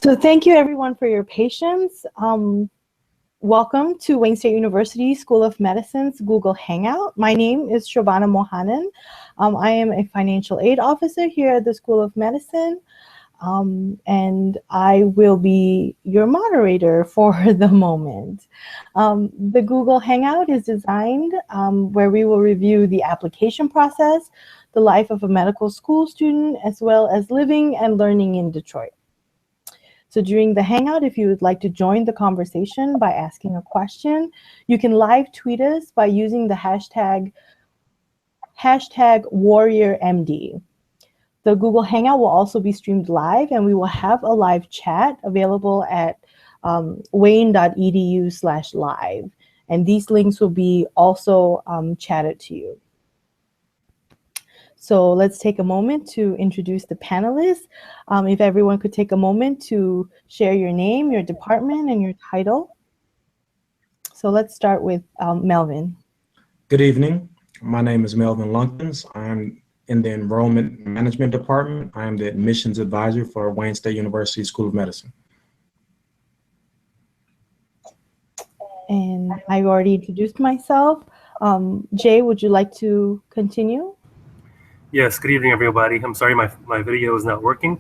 So thank you everyone for your patience. Welcome to Wayne State University School of Medicine's Google Hangout. My name is Shobana Mohanan. I am a financial aid officer here at the School of Medicine, and I will be your moderator for the moment. The Google Hangout is designed where we will review the application process, the life of a medical school student, as well as living and learning in Detroit. So during the Hangout, if you would like to join the conversation by asking a question, you can live tweet us by using the hashtag WarriorMD. The Google Hangout will also be streamed live, and we will have a live chat available at wayne.edu/live. And these links will be also chatted to you. So let's take a moment to introduce the panelists. If everyone could take a moment to share your name, your department, and your title. So let's start with Melvin. Good evening. My name is Melvin Lunkins. I'm in the Enrollment Management Department. I am the Admissions Advisor for Wayne State University School of Medicine. And I've already introduced myself. Jay, would you like to continue? Yes, good evening, everybody. I'm sorry my video is not working.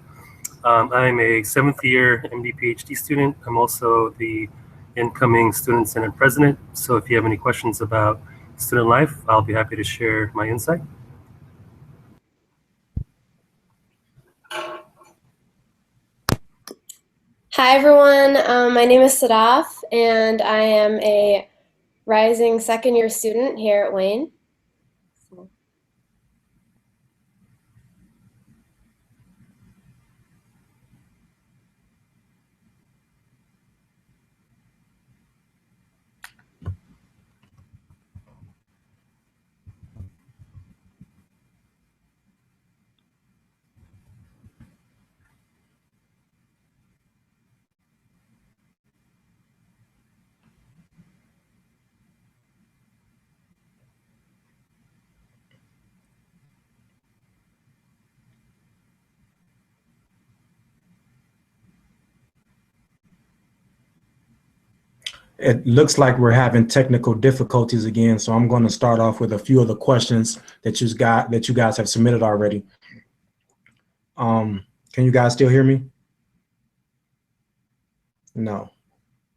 I'm a 7th year MD PhD student. I'm also the incoming Student Senate President. So if you have any questions about student life, I'll be happy to share my insight. Hi, everyone. My name is Sadaf, and I am a rising 2nd year student here at Wayne. It looks like we're having technical difficulties again, so I'm going to start off with a few of the questions that you guys have submitted already. Can you guys still hear me? No.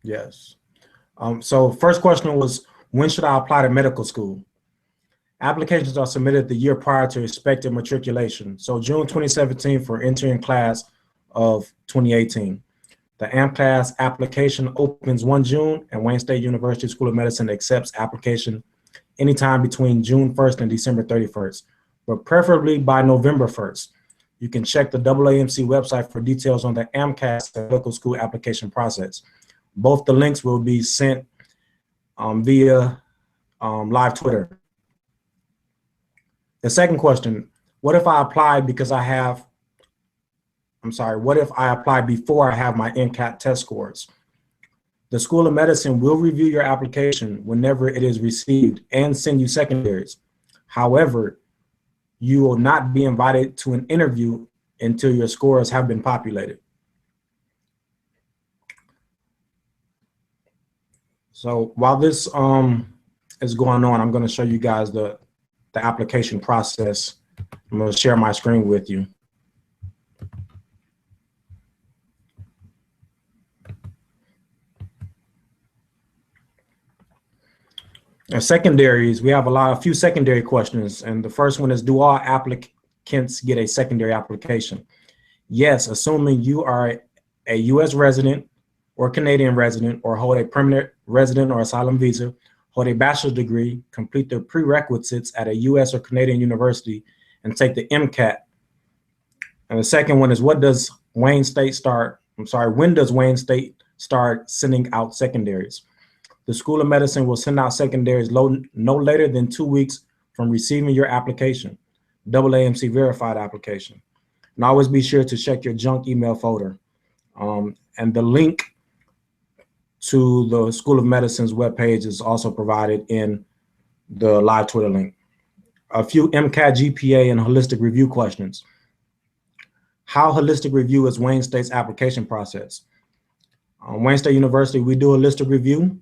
Yes. So first question was, when should I apply to medical school? Applications are submitted the year prior to expected matriculation. So June 2017 for entering class of 2018. The AMCAS application opens 1 June, and Wayne State University School of Medicine accepts application anytime between June 1st and December 31st, but preferably by November 1st. You can check the AAMC website for details on the AMCAS medical school application process. Both the links will be sent via live Twitter. The second question, what if I apply because what if I apply before I have my Mcat test scores? The School of Medicine will review your application whenever it is received and send you secondaries. However, you will not be invited to an interview until your scores have been populated. So while this is going on, I'm going to show you guys the application process. I'm going to share my screen with you. And secondaries, we have a few secondary questions. And the first one is, do all applicants get a secondary application? Yes, assuming you are a US resident or Canadian resident or hold a permanent resident or asylum visa, hold a bachelor's degree, complete the prerequisites at a US or Canadian university, and take the Mcat. And the second one is, when does Wayne State start sending out secondaries? The School of Medicine will send out secondaries no later than 2 weeks from receiving your application, AAMC verified application. And always be sure to check your junk email folder. And the link to the School of Medicine's webpage is also provided in the live Twitter link. A few MCAT, GPA, and holistic review questions. How holistic review is Wayne State's application process? Wayne State University, we do a holistic review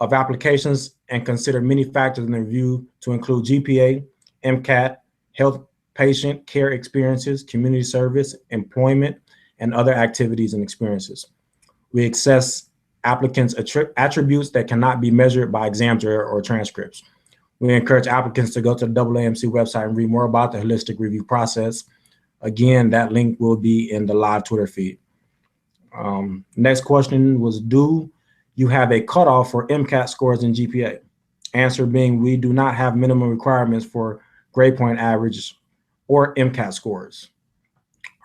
of applications and consider many factors in the review to include GPA, Mcat, health, patient care experiences, community service, employment, and other activities and experiences. We assess applicants' attributes that cannot be measured by exams or transcripts. We encourage applicants to go to the AAMC website and read more about the holistic review process. Again, that link will be in the live Twitter feed. Next question was, do you have a cutoff for Mcat scores and GPA? Answer being, we do not have minimum requirements for grade point average or Mcat scores.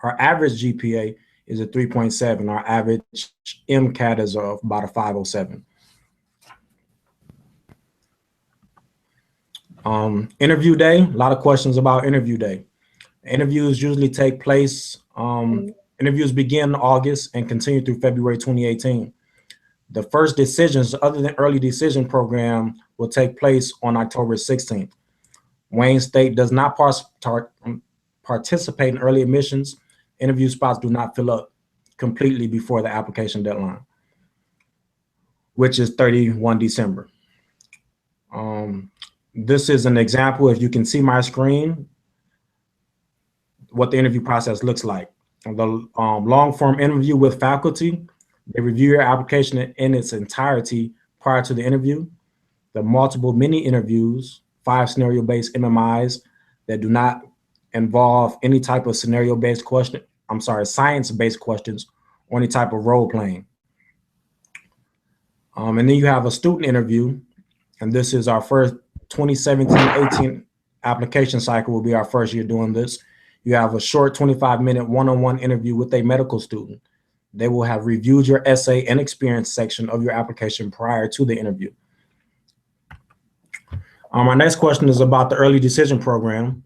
Our average GPA is a 3.7. Our average Mcat is about a 507. Interview day, a lot of questions about interview day. Interviews usually take place, interviews begin in August and continue through February 2018. The first decisions, other than early decision program, will take place on October 16th. Wayne State does not participate in early admissions. Interview spots do not fill up completely before the application deadline, which is 31 December. This is an example, if you can see my screen, what the interview process looks like. The long form interview with faculty, they review your application in its entirety prior to the interview. The multiple mini interviews, 5 scenario-based MMIs that do not involve any type of scenario-based question, science-based questions or any type of role playing. And then you have a student interview, and this is our first 2017-18 application cycle will be our first year doing this. You have a short 25-minute one-on-one interview with a medical student. They will have reviewed your essay and experience section of your application prior to the interview. Our next question is about the early decision program.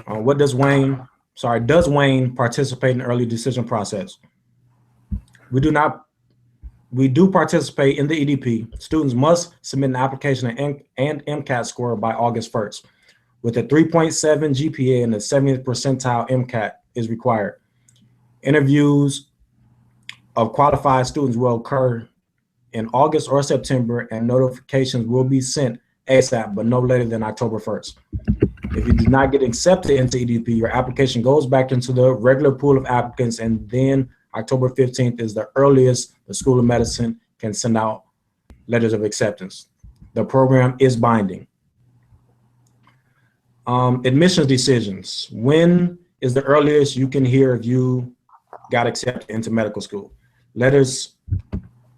Does Wayne participate in the early decision process? We do not. We do participate in the EDP. Students must submit an application and Mcat score by August 1st. With a 3.7 GPA and a 70th percentile Mcat is required. Interviews of qualified students will occur in August or September, and notifications will be sent ASAP, but no later than October 1st. If you do not get accepted into EDP, your application goes back into the regular pool of applicants, and then October 15th is the earliest the School of Medicine can send out letters of acceptance. The program is binding. Admissions decisions. When is the earliest you can hear if you got accepted into medical school? Letters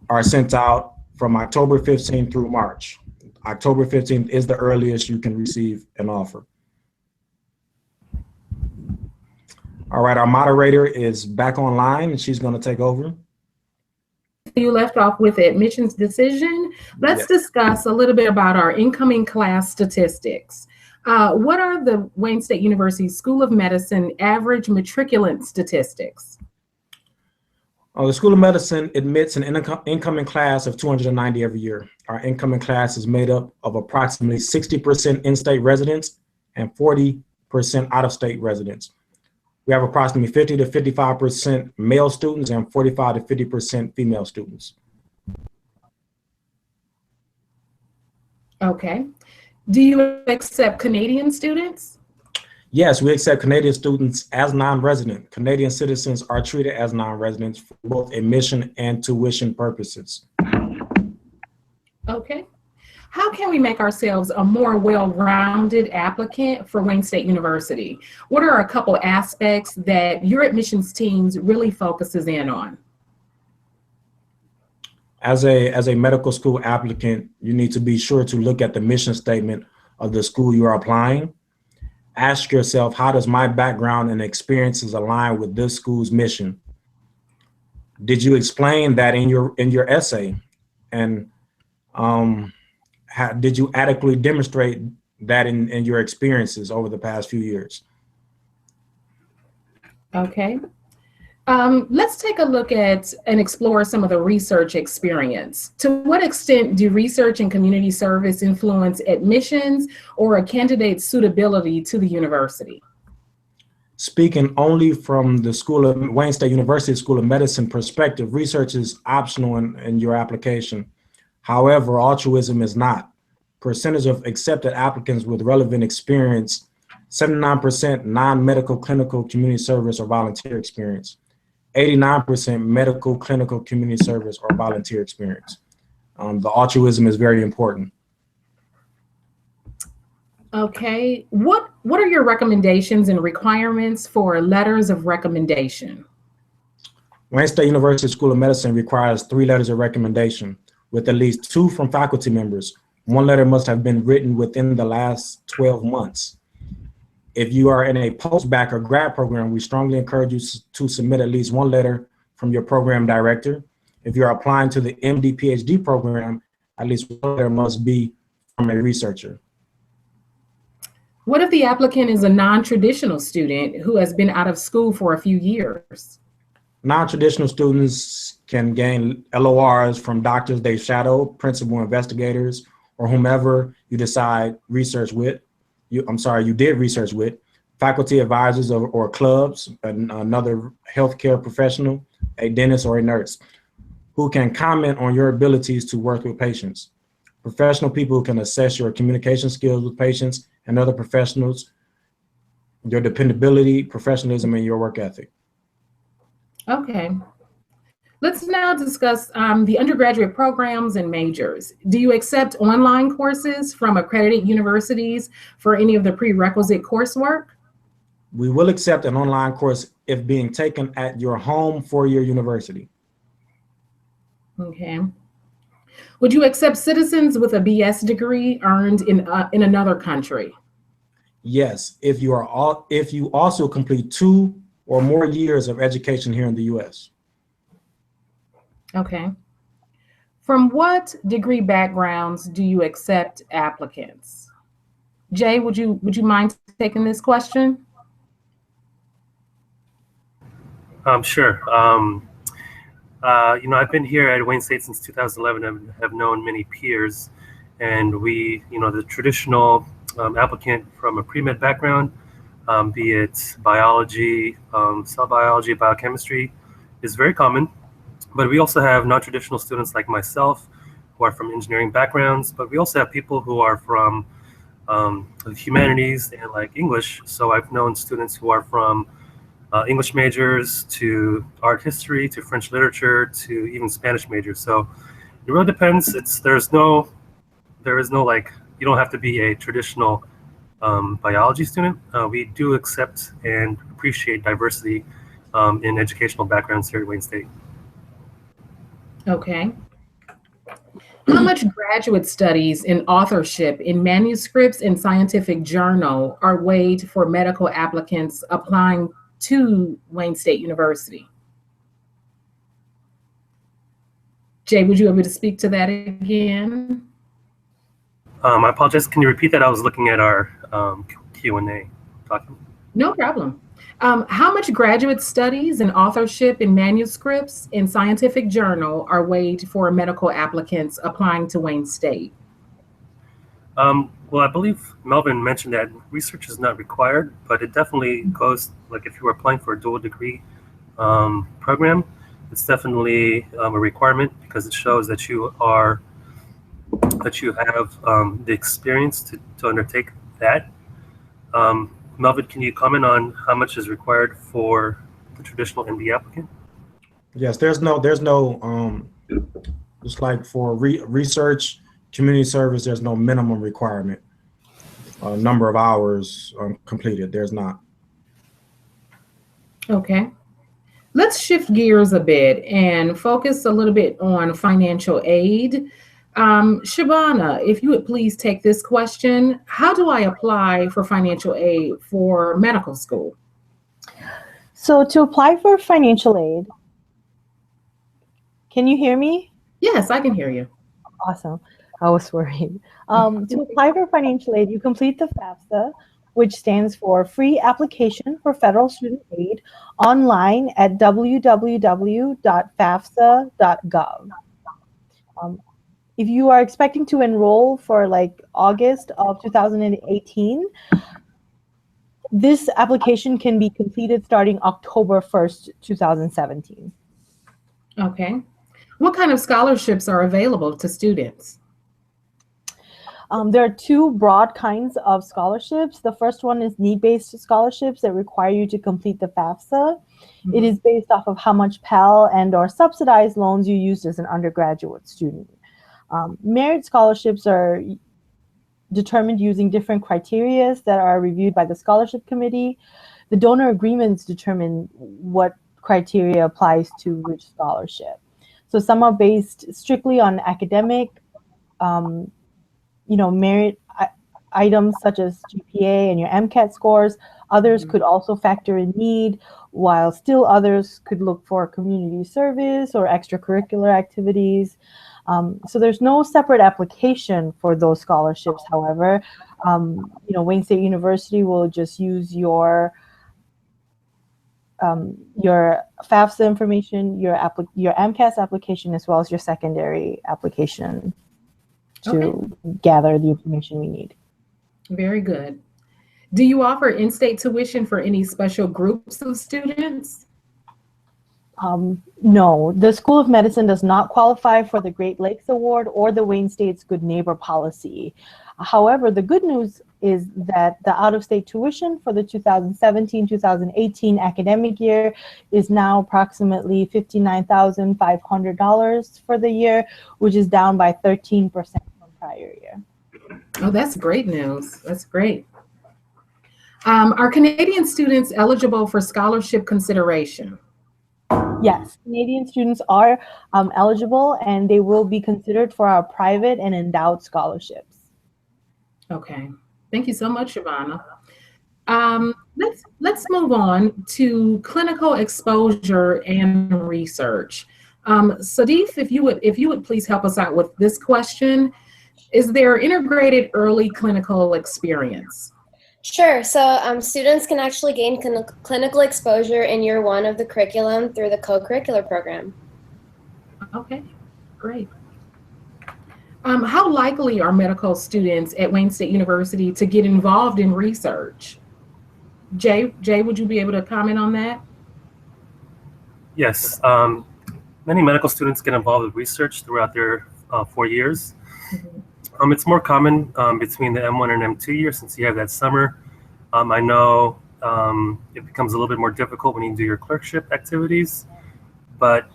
are sent out from October 15th through March. October 15th is the earliest you can receive an offer. All right, our moderator is back online and she's going to take over. You left off with admissions decision. Let's discuss a little bit about our incoming class statistics. What are the Wayne State University School of Medicine average matriculant statistics? The School of Medicine admits an incoming class of 290 every year. Our incoming class is made up of approximately 60% in-state residents and 40% out-of-state residents. We have approximately 50 to 55% male students and 45 to 50% female students. Okay. Do you accept Canadian students? Yes, we accept Canadian students as non-resident. Canadian citizens are treated as non-residents for both admission and tuition purposes. Okay. How can we make ourselves a more well-rounded applicant for Wayne State University? What are a couple aspects that your admissions teams really focuses in on? As a medical school applicant, you need to be sure to look at the mission statement of the school you are applying. Ask yourself, how does my background and experiences align with this school's mission? Did you explain that in your essay? And did you adequately demonstrate that in your experiences over the past few years? Okay. Let's take a look at and explore some of the research experience. To what extent do research and community service influence admissions or a candidate's suitability to the university? Speaking only from the Wayne State University School of Medicine perspective, research is optional in your application. However, altruism is not. Percentage of accepted applicants with relevant experience, 79% non-medical clinical community service or volunteer experience, 89% medical clinical community service or volunteer experience. The altruism is very important. Okay, what are your recommendations and requirements for letters of recommendation? Wayne State University School of Medicine requires 3 letters of recommendation, with at least 2 from faculty members. 1 letter must have been written within the last 12 months. If you are in a post-bac or grad program, we strongly encourage you to submit at least 1 letter from your program director. If you're applying to the MD PhD program, at least 1 letter must be from a researcher. What if the applicant is a non-traditional student who has been out of school for a few years? Non-traditional students can gain LORs from doctors they shadow, principal investigators, or whomever you decide research with. You did research with, faculty advisors or clubs, another healthcare professional, a dentist or a nurse, who can comment on your abilities to work with patients. Professional people who can assess your communication skills with patients and other professionals, your dependability, professionalism, and your work ethic. Okay. Let's now discuss the undergraduate programs and majors. Do you accept online courses from accredited universities for any of the prerequisite coursework? We will accept an online course if being taken at your home 4-year university. Okay. Would you accept citizens with a BS degree earned in another country? Yes, if you also complete 2 or more years of education here in the U.S. Okay. From what degree backgrounds do you accept applicants? Jay, would you mind taking this question? Sure. I've been here at Wayne State since 2011 and have known many peers, and the traditional applicant from a pre-med background, be it biology, cell biology, biochemistry, is very common. But we also have non-traditional students like myself who are from engineering backgrounds, but we also have people who are from the humanities and like English. So I've known students who are from English majors to art history to French literature to even Spanish majors. So it really depends. There is no like, you don't have to be a traditional biology student. We do accept and appreciate diversity in educational backgrounds here at Wayne State. Okay. How much graduate studies in authorship in manuscripts and scientific journal are weighed for medical applicants applying to Wayne State University? Jay, would you be able to speak to that again? I apologize. Can you repeat that? I was looking at our Q&A document. No problem. How much graduate studies and authorship in manuscripts in scientific journal are weighed for medical applicants applying to Wayne State? Well, I believe Melvin mentioned that research is not required, but it definitely goes, like if you were applying for a dual degree program, it's definitely a requirement because it shows that you have the experience to undertake that. Melvin, can you comment on how much is required for the traditional MD applicant? Yes, there's no just like for research, community service, there's no minimum requirement. Number of hours completed, there's not. Okay. Let's shift gears a bit and focus a little bit on financial aid. Shabana, if you would please take this question. How do I apply for financial aid for medical school? So to apply for financial aid, can you hear me? Yes, I can hear you. Awesome. I was worried. To apply for financial aid, you complete the FAFSA, which stands for Free Application for Federal Student Aid, online at www.fafsa.gov. If you are expecting to enroll for like August of 2018, this application can be completed starting October 1st, 2017. Okay. What kind of scholarships are available to students? There are two broad kinds of scholarships. The first one is need-based scholarships that require you to complete the FAFSA. Mm-hmm. It is based off of how much Pell and or subsidized loans you used as an undergraduate student. Merit scholarships are determined using different criteria that are reviewed by the scholarship committee. The donor agreements determine what criteria applies to which scholarship. So some are based strictly on academic, merit items such as GPA and your Mcat scores. Others could also factor in need, while still others could look for community service or extracurricular activities. So there's no separate application for those scholarships. However, Wayne State University will just use your FAFSA information, your MCAS application, as well as your secondary application to gather the information we need. Very good. Do you offer in-state tuition for any special groups of students? No, the School of Medicine does not qualify for the Great Lakes Award or the Wayne State's Good Neighbor Policy. However, the good news is that the out-of-state tuition for the 2017-2018 academic year is now approximately $59,500 for the year, which is down by 13% from prior year. Oh, that's great news. That's great. Are Canadian students eligible for scholarship consideration? Yes, Canadian students are eligible, and they will be considered for our private and endowed scholarships. Okay, thank you so much, Shavana. Let's move on to clinical exposure and research. Sadif, if you would please help us out with this question: is there integrated early clinical experience? Sure. So students can actually gain clinical exposure in year 1 of the curriculum through the co-curricular program. Okay, great. How likely are medical students at Wayne State University to get involved in research? Jay, would you be able to comment on that? Yes. Many medical students get involved with research throughout their 4 years. Mm-hmm. It's more common between the M1 and M2 year, since you have that summer. I know it becomes a little bit more difficult when you do your clerkship activities, but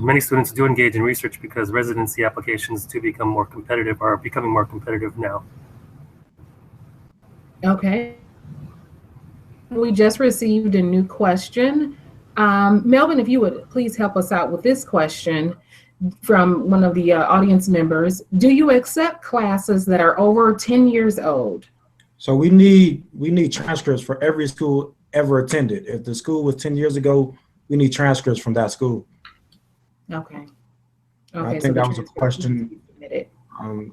many students do engage in research because residency applications do become more competitive, or are becoming more competitive now. Okay. We just received a new question. Melvin, if you would please help us out with this question from one of the audience members. Do you accept classes that are over 10 years old? So we need transcripts for every school ever attended. If the school was 10 years ago, we need transcripts from that school. Okay. I think that was a question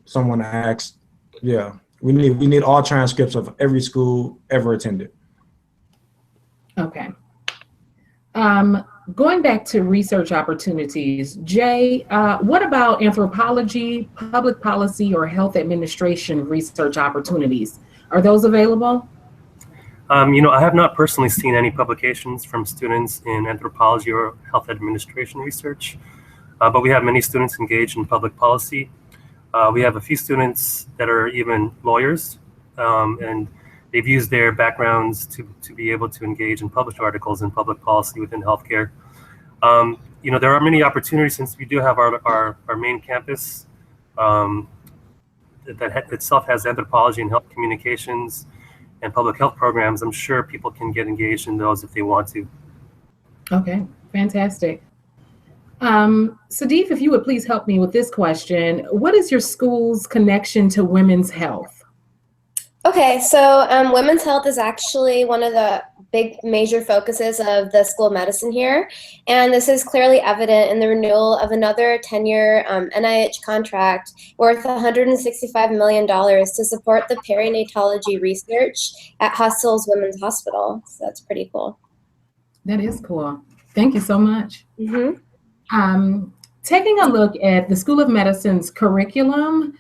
someone asked. Yeah, we need all transcripts of every school ever attended. Okay. Going back to research opportunities, Jay, what about anthropology, public policy, or health administration research opportunities? Are those available? I have not personally seen any publications from students in anthropology or health administration research, but we have many students engaged in public policy. We have a few students that are even lawyers, and they've used their backgrounds to be able to engage in published articles in public policy within healthcare. There are many opportunities, since we do have our main campus that itself has anthropology and health communications and public health programs. I'm sure people can get engaged in those if they want to. Okay, fantastic. Sadif, if you would please help me with this question. What is your school's connection to women's health? Okay, Okay, so women's health is actually one of the big major focuses of the School of Medicine here, and this is clearly evident in the renewal of another 10-year NIH contract worth $165 million to support the perinatology research at Hustle's Women's Hospital. So that's pretty cool. That is cool. Thank you so much. Mm-hmm. Taking a look at the School of Medicine's curriculum,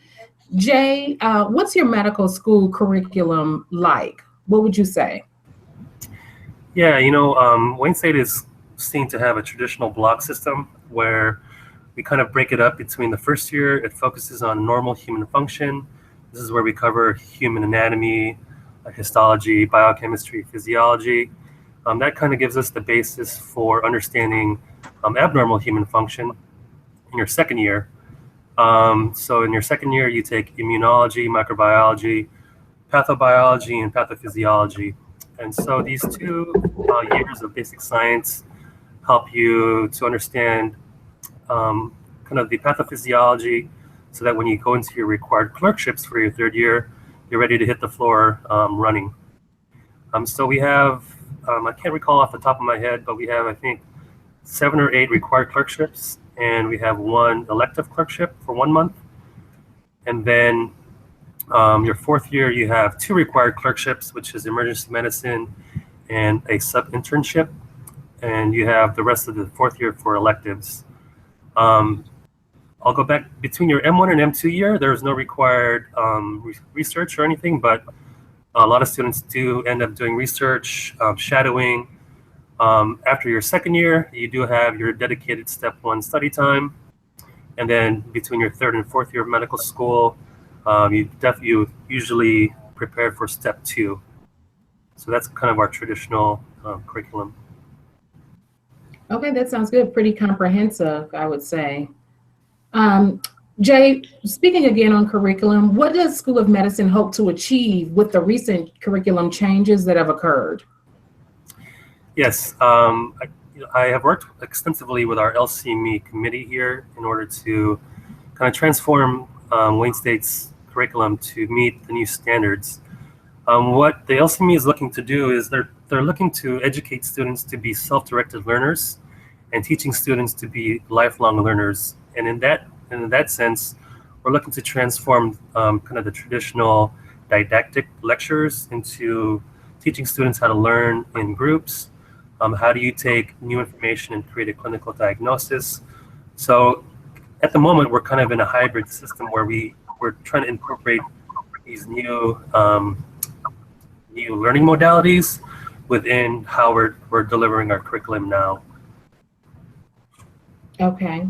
Jay, what's your medical school curriculum like? What would you say? Yeah, Wayne State is seen to have a traditional block system where we kind of break it up between the first year. It focuses on normal human function. This is where we cover human anatomy, histology, biochemistry, physiology. That kind of gives us the basis for understanding abnormal human function in your second year. So in your second year, you take immunology, microbiology, pathobiology, and pathophysiology. And so these 2 years of basic science help you to understand kind of the pathophysiology so that when you go into your required clerkships for your third year, you're ready to hit the floor running. So we have, I can't recall off the top of my head, but we have, I think, 7 or 8 required clerkships, and we have 1 elective clerkship for 1 month. And then your fourth year, you have 2 required clerkships, which is emergency medicine and a sub-internship. And you have the rest of the fourth year for electives. I'll go back between your M1 and M2 year. There's no required research or anything, but a lot of students do end up doing research, shadowing. After your second year, you do have your dedicated step 1 study time. And then between your third and fourth year of medical school, you usually prepare for step 2. So that's kind of our traditional curriculum. Okay, that sounds good. Pretty comprehensive, I would say. Jay, speaking again on curriculum, what does School of Medicine hope to achieve with the recent curriculum changes that have occurred? Yes, I have worked extensively with our LCME committee here in order to kind of transform Wayne State's curriculum to meet the new standards. What the LCME is looking to do is they're looking to educate students to be self-directed learners and teaching students to be lifelong learners. And in that sense, we're looking to transform kind of the traditional didactic lectures into teaching students how to learn in groups. How do you take new information and create a clinical diagnosis? So at the moment, we're kind of in a hybrid system where we're trying to incorporate these new learning modalities within how we're delivering our curriculum now. Okay.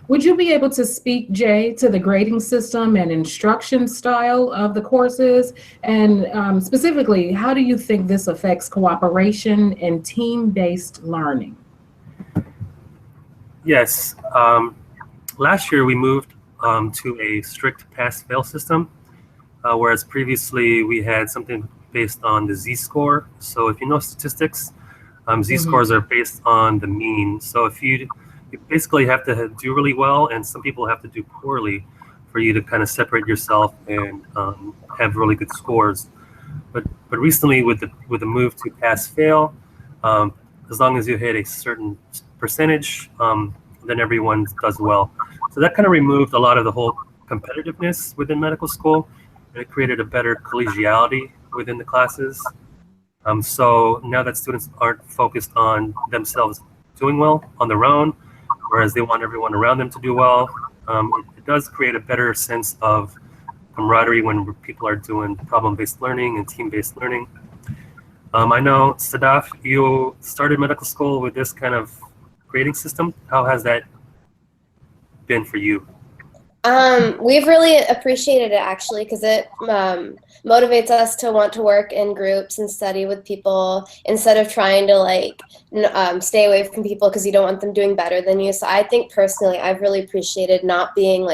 Would you be able to speak, Jay, to the grading system and instruction style of the courses? And specifically, how do you think this affects cooperation and team-based learning? Yes. Last year, we moved to a strict pass-fail system, whereas previously we had something based on the Z-score. So if you know statistics, Z-scores are based on the mean. So if you basically have to do really well, and some people have to do poorly for you to kind of separate yourself and have really good scores. But recently, with the move to pass-fail, as long as you hit a certain percentage, then everyone does well. So that kind of removed a lot of the whole competitiveness within medical school, and it created a better collegiality within the classes. So now that students aren't focused on themselves doing well on their own, whereas they want everyone around them to do well, it does create a better sense of camaraderie when people are doing problem-based learning and team-based learning. I know, Sadaf, you started medical school with this kind of grading system. How has that been for you? We've really appreciated it, actually, because it motivates us to want to work in groups and study with people instead of trying to stay away from people because you don't want them doing better than you. So I think personally, I've really appreciated not being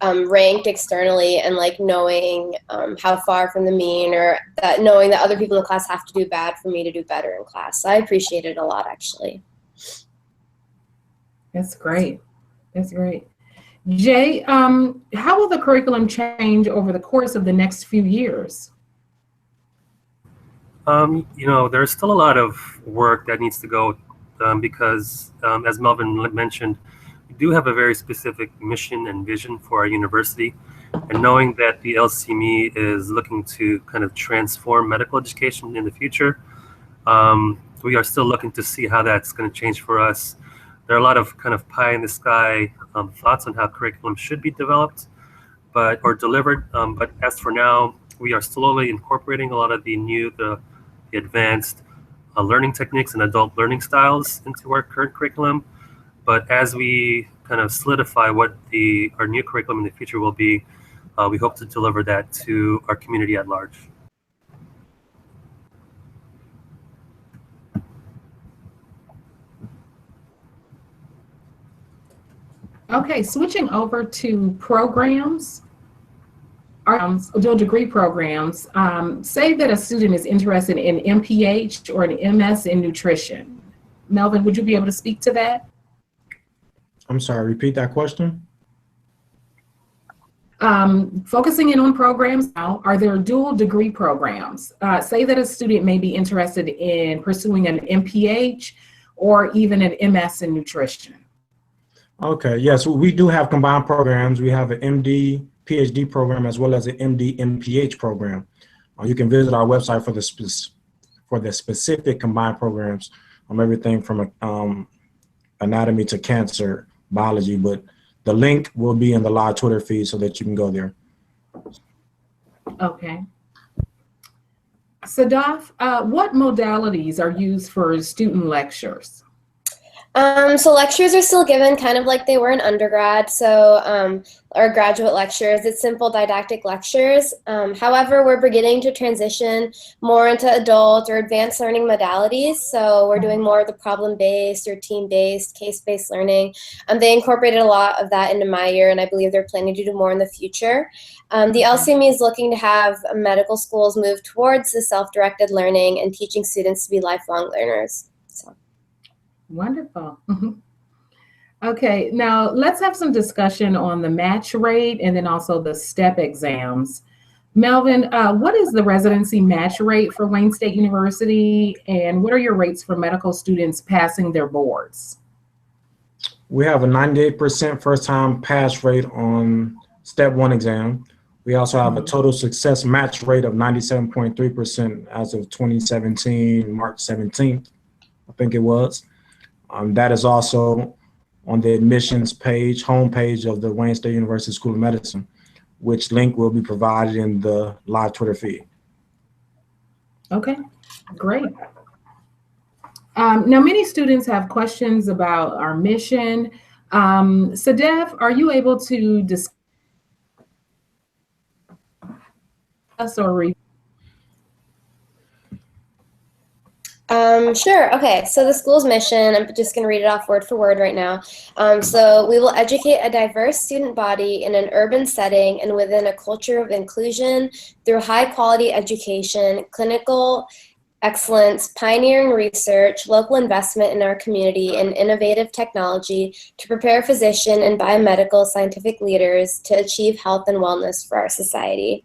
ranked externally and knowing how far from the mean, or that knowing that other people in the class have to do bad for me to do better in class. So I appreciate it a lot, actually. That's great. That's great. Jay, how will the curriculum change over the course of the next few years? There's still a lot of work that needs to go because, as Melvin mentioned, we do have a very specific mission and vision for our university. And knowing that the LCME is looking to kind of transform medical education in the future, we are still looking to see how that's going to change for us. There are a lot of kind of pie in the sky thoughts on how curriculum should be developed or delivered. But as for now, we are slowly incorporating a lot of the advanced learning techniques and adult learning styles into our current curriculum. But as we kind of solidify what our new curriculum in the future will be, we hope to deliver that to our community at large. Okay, switching over to programs, or degree programs, say that a student is interested in MPH or an MS in nutrition. Melvin, would you be able to speak to that? I'm sorry, repeat that question. Focusing in on programs now, are there dual degree programs? Say that a student may be interested in pursuing an MPH or even an MS in nutrition. Okay, yes, we do have combined programs. We have an MD, PhD program as well as an MD, MPH program. You can visit our website for the specific combined programs, everything from anatomy to cancer, biology, but the link will be in the live Twitter feed so that you can go there. Okay. Sadaf, what modalities are used for student lectures? So lectures are still given kind of like they were in undergrad. So our graduate lectures, it's simple didactic lectures. However, we're beginning to transition more into adult or advanced learning modalities. So we're doing more of the problem-based or team-based, case-based learning. They incorporated a lot of that into my year, and I believe they're planning to do more in the future. The LCME is looking to have medical schools move towards the self-directed learning and teaching students to be lifelong learners. So. Wonderful. Okay, now let's have some discussion on the match rate and then also the STEP exams. Melvin, what is the residency match rate for Wayne State University, and what are your rates for medical students passing their boards? We have a 98% first-time pass rate on Step 1 exam. We also have a total success match rate of 97.3% as of 2017, March 17th, I think it was. That is also on the admissions page, homepage of the Wayne State University School of Medicine, which link will be provided in the live Twitter feed. Okay, great. Now, many students have questions about our mission. Sadaf, are you able to discuss or read? Sure. Okay. So the school's mission, I'm just going to read it off word for word right now. So we will educate a diverse student body in an urban setting and within a culture of inclusion through high quality education, clinical excellence, pioneering research, local investment in our community, and innovative technology to prepare physician and biomedical scientific leaders to achieve health and wellness for our society.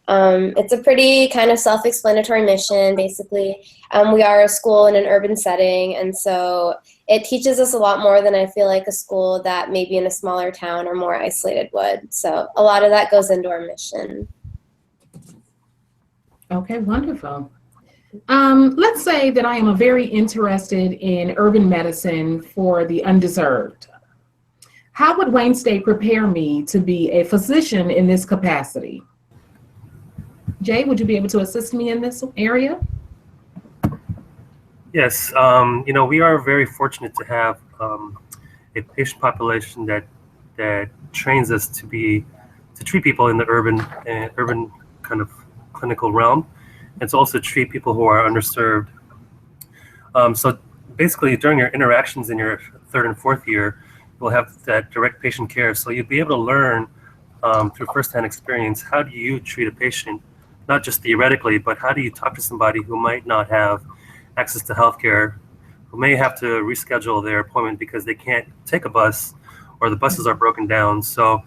It's a pretty kind of self-explanatory mission, basically. We are a school in an urban setting, and so it teaches us a lot more than I feel like a school that maybe in a smaller town or more isolated would. So a lot of that goes into our mission. Okay, wonderful. Let's say that I am very interested in urban medicine for the undeserved. How would Wayne State prepare me to be a physician in this capacity? Jay, would you be able to assist me in this area? Yes, we are very fortunate to have a patient population that trains us to treat people in the urban kind of clinical realm, and to also treat people who are underserved. So basically, during your interactions in your third and fourth year, you'll have that direct patient care. So you'll be able to learn through firsthand experience, how do you treat a patient, not just theoretically, but how do you talk to somebody who might not have access to healthcare, who may have to reschedule their appointment because they can't take a bus or the buses are broken down. So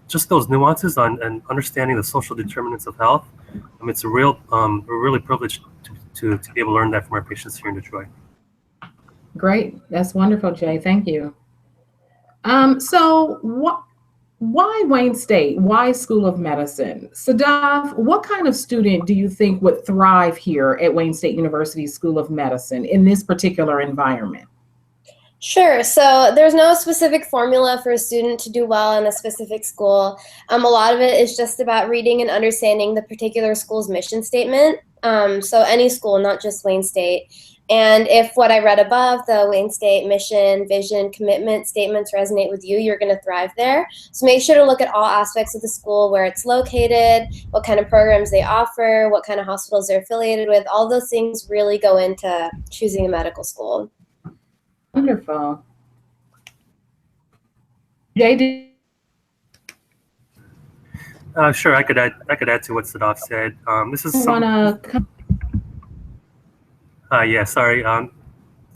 just those nuances on and understanding the social determinants of health. It's a real, we're really privileged to be able to learn that from our patients here in Detroit. Great. That's wonderful, Jay. Thank you. So why Wayne State? Why School of Medicine? Sadaf, what kind of student do you think would thrive here at Wayne State University School of Medicine in this particular environment? Sure. So there's no specific formula for a student to do well in a specific school. A lot of it is just about reading and understanding the particular school's mission statement. So any school, not just Wayne State. And if what I read above, the Wayne State mission, vision, commitment statements resonate with you, you're going to thrive there. So make sure to look at all aspects of the school, where it's located, what kind of programs they offer, what kind of hospitals they're affiliated with. All those things really go into choosing a medical school. Wonderful. Jay, Sure, I could add to what Sadaf said. This is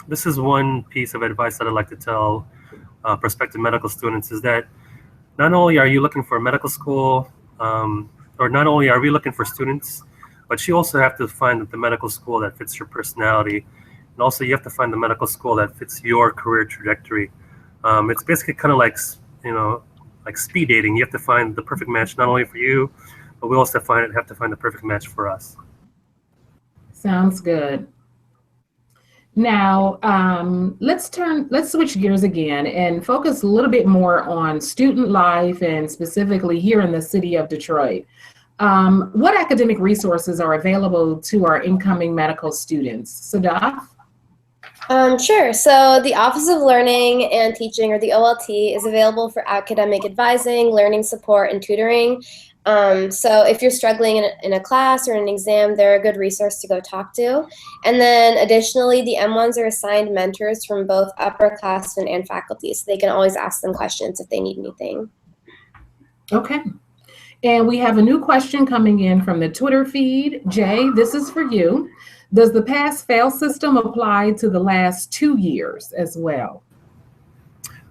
this is one piece of advice that I'd like to tell prospective medical students, is that not only are you looking for a medical school, or not only are we looking for students, but you also have to find the medical school that fits your personality. And also you have to find the medical school that fits your career trajectory. It's basically kind of like, like speed dating. You have to find the perfect match, not only for you, but we also have to find the perfect match for us. Sounds good. Now, let's switch gears again and focus a little bit more on student life, and specifically here in the city of Detroit. What academic resources are available to our incoming medical students? Sadaf? Sure. So the Office of Learning and Teaching, or the OLT, is available for academic advising, learning support, and tutoring. So if you're struggling in a class or an exam, they're a good resource to go talk to. And then additionally, the M1s are assigned mentors from both upperclassmen and faculty, so they can always ask them questions if they need anything. Okay. And we have a new question coming in from the Twitter feed. Jay, this is for you. Does the pass-fail system apply to the last 2 years as well?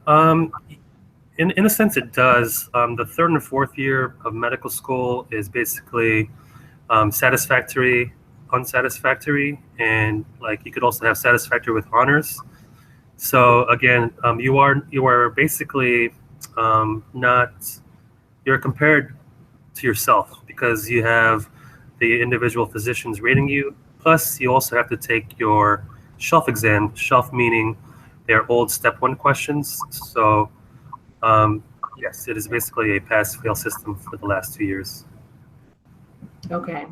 In a sense, it does. The third and fourth year of medical school is basically satisfactory, unsatisfactory, and like you could also have satisfactory with honors. So again, you are basically you're compared to yourself, because you have the individual physicians rating you. Plus, you also have to take your shelf exam, shelf meaning they're old step 1 questions. So yes, it is basically a pass-fail system for the last 2 years. Okay.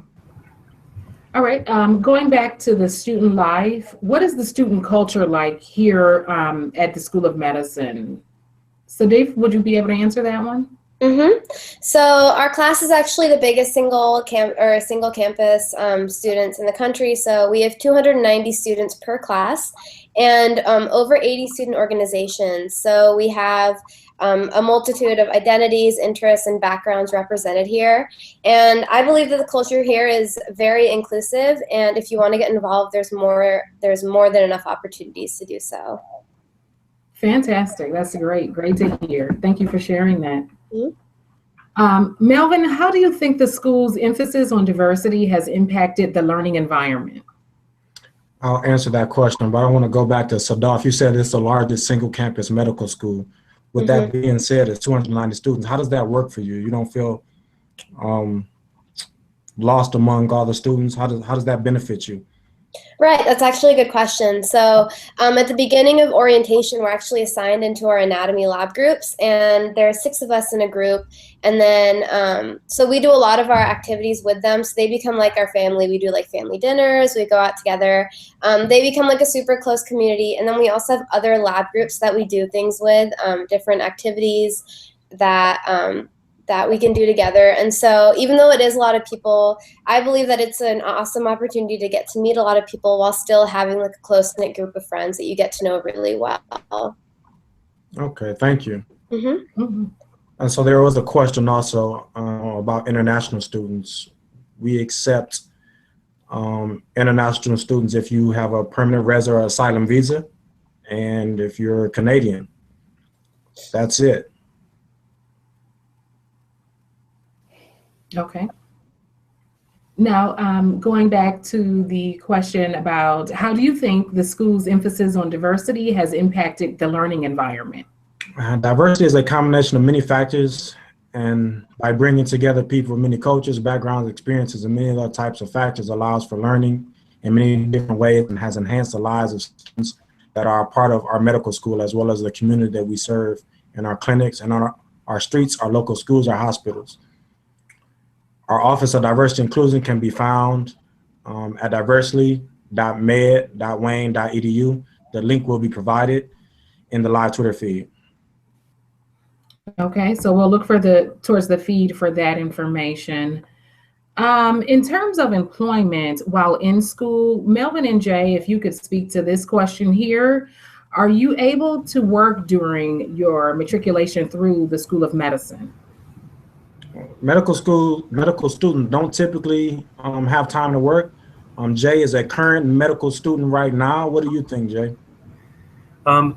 All right. Going back to the student life, what is the student culture like here at the School of Medicine? So Dave, would you be able to answer that one? Mm-hmm. So our class is actually the biggest single campus students in the country. So we have 290 students per class, and over 80 student organizations. So we have a multitude of identities, interests, and backgrounds represented here. And I believe that the culture here is very inclusive. And if you want to get involved, there's more than enough opportunities to do so. Fantastic. That's great to hear. Thank you for sharing that. Melvin, how do you think the school's emphasis on diversity has impacted the learning environment? I'll answer that question, but I want to go back to Sadaf. You said it's the largest single campus medical school. With that being said, it's 290 students. How does that work for you? You don't feel lost among all the students? How does that benefit you? Right, that's actually a good question. So at the beginning of orientation, we're actually assigned into our anatomy lab groups, and there are 6 of us in a group. And then, so we do a lot of our activities with them. So they become like our family. We do like family dinners, we go out together. They become like a super close community. And then we also have other lab groups that we do things with, different activities that we can do together. And so even though it is a lot of people, I believe that it's an awesome opportunity to get to meet a lot of people while still having like a close-knit group of friends that you get to know really well. Okay, thank you. And so there was a question also about international students. We accept international students if you have a permanent resident or asylum visa, and if you're Canadian. That's it. Okay. Now, going back to the question about how do you think the school's emphasis on diversity has impacted the learning environment? Diversity is a combination of many factors, and by bringing together people with many cultures, backgrounds, experiences, and many other types of factors allows for learning in many different ways and has enhanced the lives of students that are a part of our medical school, as well as the community that we serve in our clinics and on our streets, our local schools, our hospitals. Our Office of Diversity Inclusion can be found at diversity.med.wayne.edu. The link will be provided in the live Twitter feed. Okay, so we'll look for towards the feed for that information. In terms of employment while in school, Melvin and Jay, if you could speak to this question here, are you able to work during your matriculation through the School of Medicine? Medical students don't typically have time to work. Jay is a current medical student right now. What do you think, Jay?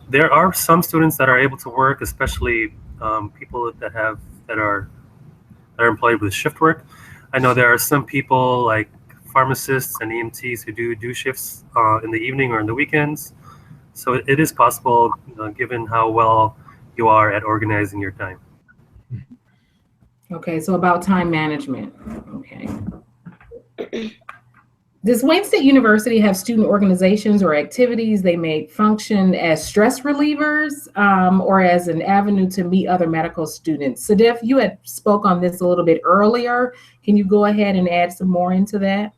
There are some students that are able to work, especially people that are employed with shift work. I know there are some people like pharmacists and EMTs who do shifts in the evening or in the weekends. So it is possible, given how well you are at organizing your time. Okay, so about time management. Okay. Does Wayne State University have student organizations or activities they may function as stress relievers or as an avenue to meet other medical students? Sadif, you had spoke on this a little bit earlier. Can you go ahead and add some more into that?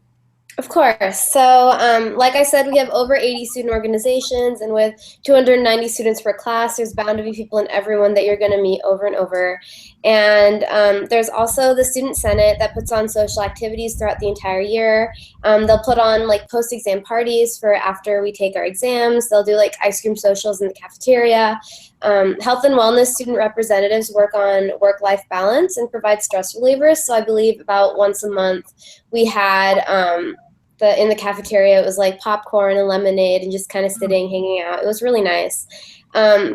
Of course. So like I said, we have over 80 student organizations, and with 290 students per class, there's bound to be people in everyone that you're going to meet over and over. And there's also the Student Senate that puts on social activities throughout the entire year. They'll put on like post-exam parties for after we take our exams. They'll do like ice cream socials in the cafeteria. Health and wellness student representatives work on work-life balance and provide stress relievers. So I believe about once a month we had in the cafeteria, it was like popcorn and lemonade and just kind of sitting, hanging out. It was really nice.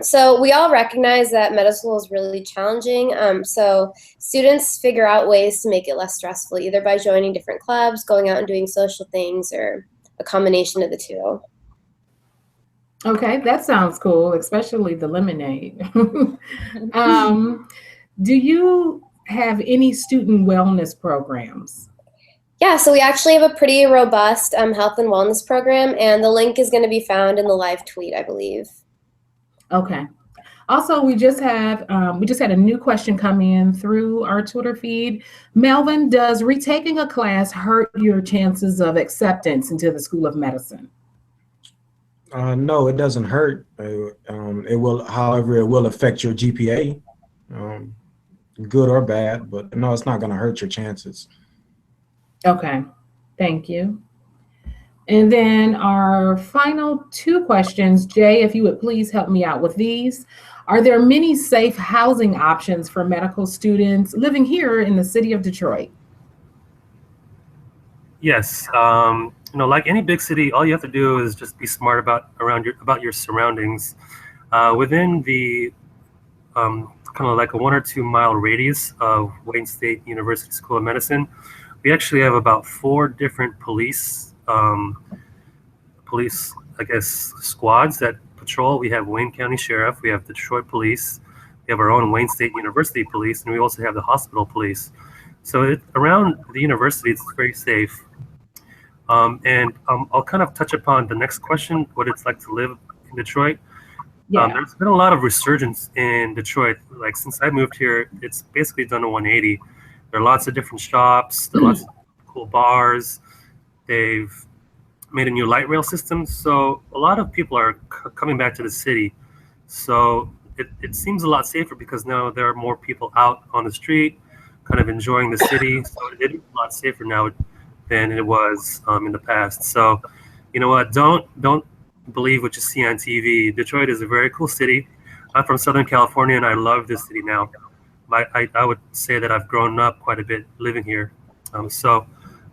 So we all recognize that medical school is really challenging. So students figure out ways to make it less stressful, either by joining different clubs, going out and doing social things, or a combination of the two. Okay, that sounds cool, especially the lemonade. Do you have any student wellness programs? Yeah, so we actually have a pretty robust health and wellness program, and the link is going to be found in the live tweet, I believe. Okay. Also, we just had a new question come in through our Twitter feed. Melvin, does retaking a class hurt your chances of acceptance into the School of Medicine? No, it doesn't hurt. It will, however, it will affect your GPA, good or bad, but no, it's not going to hurt your chances. Okay, thank you. And then our final two questions, Jay, if you would please help me out with these. Are there many safe housing options for medical students living here in the city of Detroit? Yes, like any big city, all you have to do is just be smart about your surroundings. Within the kind of like a 1 or 2 mile radius of Wayne State University School of Medicine, we actually have about 4 different police, squads that patrol. We have Wayne County Sheriff, we have Detroit Police, we have our own Wayne State University Police, and we also have the hospital police. So around the university, it's very safe. And I'll kind of touch upon the next question, what it's like to live in Detroit. Yeah. There's been a lot of resurgence in Detroit. Like since I moved here, it's basically done a 180. There are lots of different shops, there are lots of cool bars. They've made a new light rail system. So a lot of people are coming back to the city. So it seems a lot safer because now there are more people out on the street, kind of enjoying the city. So it is a lot safer now than it was in the past. So, you know what? Don't believe what you see on TV. Detroit is a very cool city. I'm from Southern California, and I love this city now. I would say that I've grown up quite a bit living here. So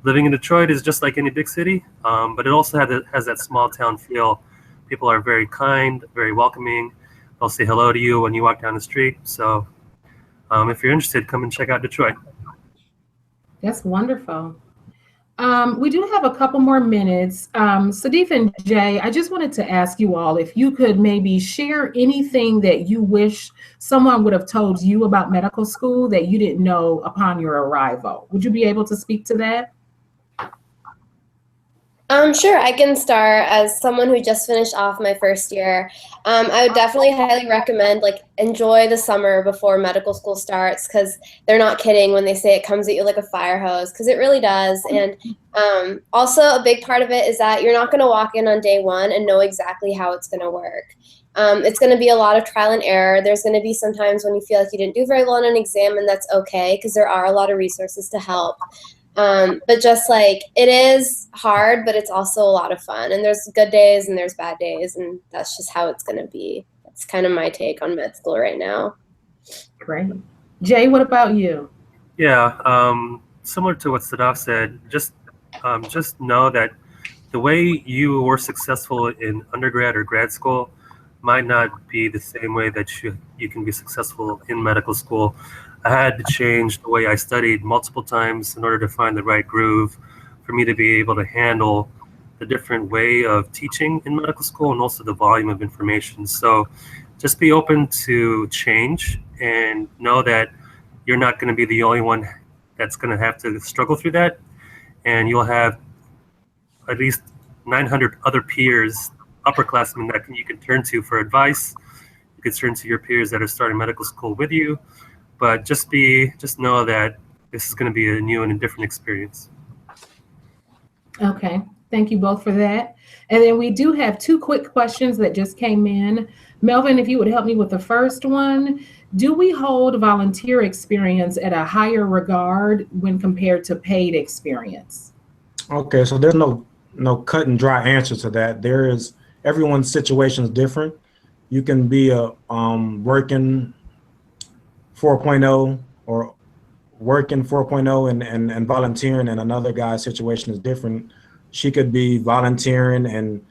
living in Detroit is just like any big city, but it also has that small town feel. People are very kind, very welcoming. They'll say hello to you when you walk down the street. So if you're interested, come and check out Detroit. That's wonderful. We do have a couple more minutes. Sadiq and Jay, I just wanted to ask you all if you could maybe share anything that you wish someone would have told you about medical school that you didn't know upon your arrival. Would you be able to speak to that? Sure, I can start. As someone who just finished off my first year, I would definitely highly recommend enjoy the summer before medical school starts, because they're not kidding when they say it comes at you like a fire hose, because it really does. And also a big part of it is that you're not going to walk in on day one and know exactly how it's going to work. It's going to be a lot of trial and error. There's going to be some times when you feel like you didn't do very well on an exam, and that's okay, because there are a lot of resources to help. But just it is hard, but it's also a lot of fun. And there's good days and there's bad days, and that's just how it's going to be. That's kind of my take on med school right now. Great. Jay, what about you? Yeah, similar to what Sadaf said, just know that the way you were successful in undergrad or grad school might not be the same way that you can be successful in medical school. I had to change the way I studied multiple times in order to find the right groove for me to be able to handle the different way of teaching in medical school and also the volume of information. So just be open to change and know that you're not going to be the only one that's going to have to struggle through that. And you'll have at least 900 other peers, upperclassmen that you can turn to for advice. You can turn to your peers that are starting medical school with you. But just know that this is going to be a new and a different experience. Okay, thank you both for that. And then we do have two quick questions that just came in. Melvin, if you would help me with the first one. Do we hold volunteer experience at a higher regard when compared to paid experience? Okay, so there's no cut and dry answer to that. Everyone's situation is different. You can be a working 4.0 or working 4.0 and volunteering, and another guy's situation is different. She could be volunteering and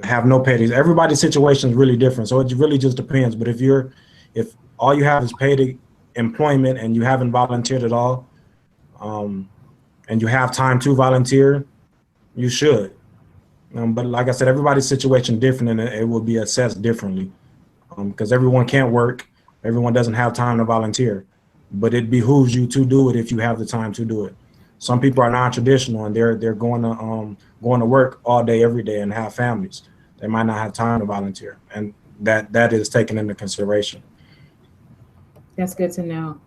have no paid. Everybody's situation is really different, so it really just depends. But if all you have is paid employment and you haven't volunteered at all, and you have time to volunteer, you should. But like I said, everybody's situation is different, and it will be assessed differently. Because everyone can't work, everyone doesn't have time to volunteer, but it behooves you to do it if you have the time to do it. Some people are non-traditional and they're going to work all day, every day, and have families. They might not have time to volunteer, and that is taken into consideration. That's good to know.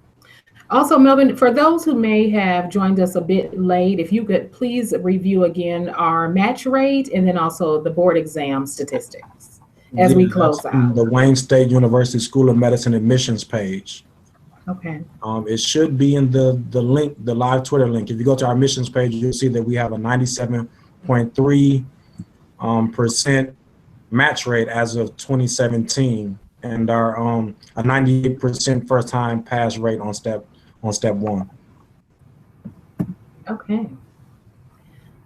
Also, Melvin, for those who may have joined us a bit late, if you could please review again our match rate and then also the board exam statistics as we close out. The Wayne State University School of Medicine admissions page. Okay. It should be in the link, the live Twitter link. If you go to our admissions page, you'll see that we have a 97.3% match rate as of 2017, and our a 98% first time pass rate on step one. Okay.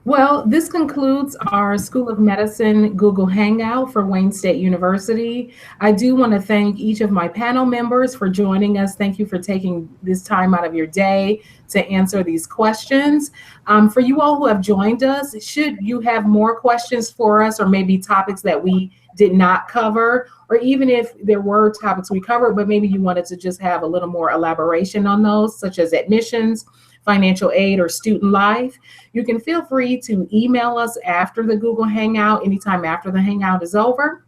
Well, this concludes our School of Medicine Google Hangout for Wayne State University. I do want to thank each of my panel members for joining us. Thank you for taking this time out of your day to answer these questions. For you all who have joined us, should you have more questions for us or maybe topics that we did not cover, or even if there were topics we covered, but maybe you wanted to just have a little more elaboration on those, such as admissions, financial aid, or student life, you can feel free to email us after the Google Hangout, anytime after the Hangout is over.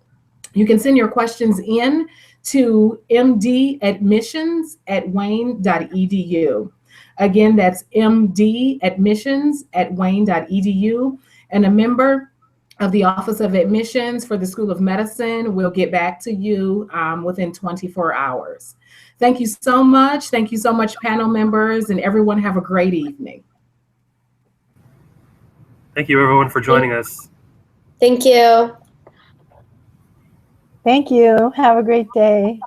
You can send your questions in to mdadmissions@wayne.edu. Again, that's mdadmissions@wayne.edu. And a member of the Office of Admissions for the School of Medicine will get back to you within 24 hours. Thank you so much. Thank you so much, panel members, and everyone have a great evening. Thank you, everyone, for joining us. Thank you. Thank you. Have a great day.